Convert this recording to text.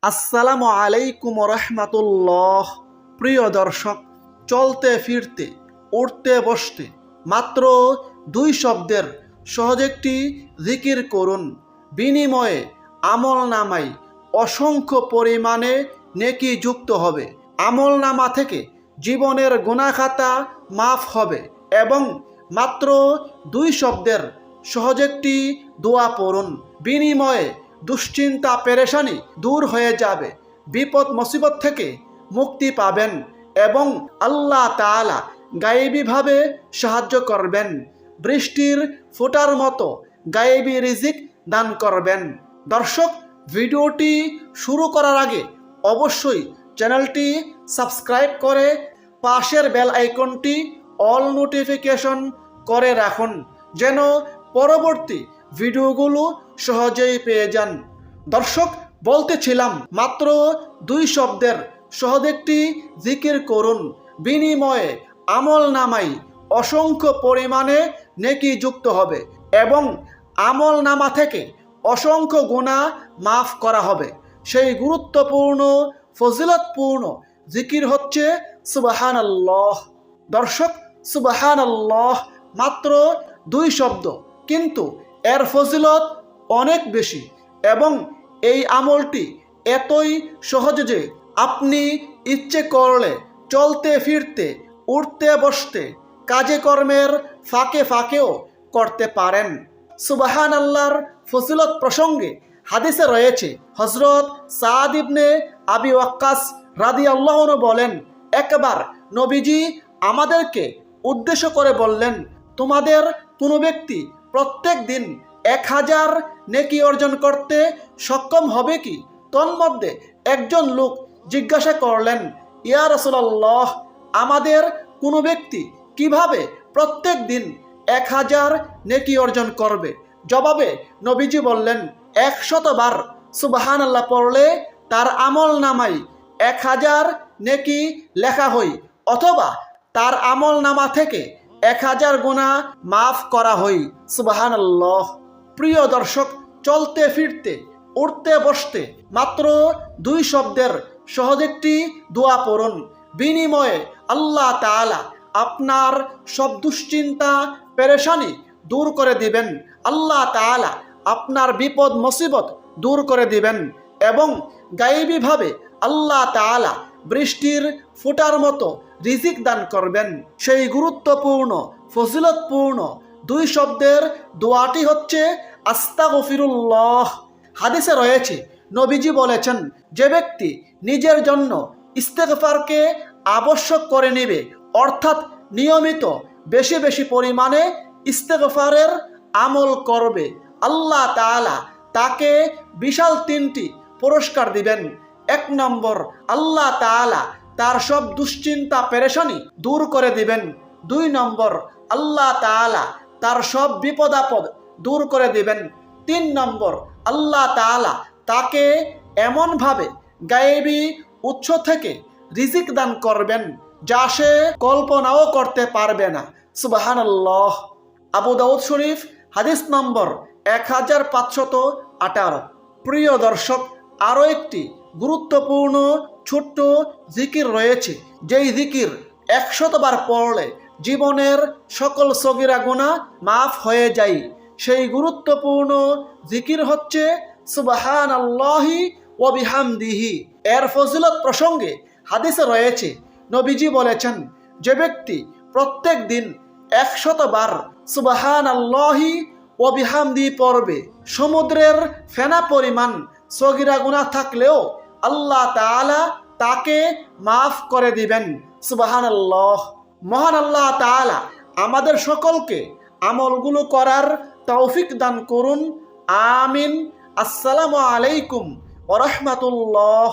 আসসালামু আলাইকুম রহমাতুল্লাহ। প্রিয় দর্শক, চলতে ফিরতে উঠতে বসতে মাত্র 2 শব্দের সহজ একটি জিকির করুন। বিনিময়ে আমল নামায় অসংখ্য পরিমাণে নেকি যুক্ত হবে। আমল নামা থেকে জীবনের গুনাহখাতা মাফ হবে এবং মাত্র 2 শব্দের সহজ একটি দোয়া পড়ুন। বিনিময়ে দুশ্চিন্তা পেরেশানি দূর হয়ে যাবে, বিপদ মুসিবত থেকে মুক্তি পাবেন এবং আল্লাহ তাআলা গায়েবীভাবে সাহায্য করবেন। বৃষ্টির ফোঁটার মতো গায়েবী রিজিক দান করবেন। দর্শক, ভিডিওটি শুরু করার আগে অবশ্যই চ্যানেলটি সাবস্ক্রাইব করে পাশের বেল আইকনটি অল নোটিফিকেশন করে রাখুন, যেন পরবর্তী ভিডিওগুলো সহজেই পেয়ে যান। দর্শক, বলতেছিলাম মাত্র 2 শব্দের সহজ একটি জিকির করুন। বিনিময়ে আমল নামাই অসংখ্য পরিমাণে নেকি যুক্ত হবে এবং আমল নামা থেকে অসংখ্য গুনাহ মাফ করা হবে। সেই গুরুত্বপূর্ণ ফজিলতপূর্ণ জিকির হচ্ছে সুবহানাল্লাহ। দর্শক, সুবহানাল্লাহ মাত্র 2 শব্দ, কিন্তু এর ফজিলত অনেক বেশি এবং এই আমলটি এতই সহজ যে আপনি ইচ্ছে করলে চলতে ফিরতে উঠতে বসতে কাজে কর্মের ফাঁকে ফাঁকেও করতে পারেন। সুবহানাল্লাহর ফজিলত প্রসঙ্গে হাদিসে রয়েছে, হযরত সাদ ইবনে আবি ওয়াক্কাস রাদিয়াল্লাহু আনহু বলেন, একবার নবীজি আমাদেরকে উদ্দেশ্য করে বললেন, তোমাদের কোনো ব্যক্তি প্রত্যেক দিন 1000 নেকি অর্জন করতে সক্ষম হবে কি? তন্মধ্যে একজন লোক জিজ্ঞাসা করলেন, ইয়া রাসূলুল্লাহ, আমাদের কোনো ব্যক্তি কিভাবে প্রত্যেক দিন 1000 নেকি অর্জন করবে? জবাবে নবীজি বললেন, 100 বার সুবহানাল্লাহ পড়লে তার আমল নামায় 1000 নেকি লেখা হয়, অথবা তার আমল নামা থেকে 1000 গুনাহ মাফ করা হয়। সুবহানাল্লাহ। প্রিয় দর্শক, চলতে ফিরতে উঠতে বসতে মাত্র 2 শব্দের সহজ একটি দোয়া পড়ুন। বিনিময়ে আল্লাহ তাআলা আপনার সব দুশ্চিন্তা পেরেশানি দূর করে দিবেন। আল্লাহ তাআলা আপনার বিপদ মুসিবত দূর করে দিবেন এবং গায়েবীভাবে আল্লাহ তাআলা বৃষ্টির ফোঁটার মতো রিজিক দান করবেন। সেই গুরুত্বপূর্ণ ফজিলতপূর্ণ 2 শব্দের দোয়াটি হচ্ছে আস্তাগফিরুল্লাহ। হাদিসে রয়েছে, নবীজি বলেছেন, যে ব্যক্তি নিজের জন্য ইস্তেগফারকে আবশ্যক করে নেবে, অর্থাৎ নিয়মিত বেশি বেশি পরিমাণে ইস্তেগফারের আমল করবে, আল্লাহ তাআলা তাকে বিশাল 3টি পুরস্কার দিবেন। 1 নম্বর, আল্লাহ তাআলা তার সব দুশ্চিন্তা পেরেশানি দূর করে দিবেন। 2 নম্বর, আল্লাহ তাআলা তার সব বিপদ আপদ দূর করে দিবেন। 3 নম্বর, আল্লাহ তাআলা তাকে এমনভাবে গায়েবী উৎস থেকে রিজিক দান করবেন যা সে কল্পনাও করতে পারবে না। সুবহানাল্লাহ। আবু দাউদ শরীফ, হাদিস নম্বর 1518। প্রিয় দর্শক, আরও একটি গুরুত্বপূর্ণ ছোট্ট জিকির রয়েছে, যেই জিকির 100 বার পড়লে জীবনের সকল সগীরা গুনাহ মাফ হয়ে যায়। সেই গুরুত্বপূর্ণ জিকির হচ্ছে সুবহানাল্লাহি ওয়া বিহামদিহি। এর ফজিলত প্রসঙ্গে হাদিসে রয়েছে, নবীজি বলেছেন, যে ব্যক্তি প্রত্যেক দিন 100 বার সুবহানাল্লাহি ওয়া বিহামদিহি পড়বে, সমুদ্রের ফেনা পরিমাণ সগীরা গুনাহ থাকলেও আল্লাহ তাআলা তাকে মাফ করে দিবেন। সুবহানাল্লাহ। মহান আল্লাহ তাআলা আমাদের সকলকে আমলগুলো করার তৌফিক দান করুন। আমিন। আসসালামু আলাইকুম ওয়া রাহমাতুল্লাহ।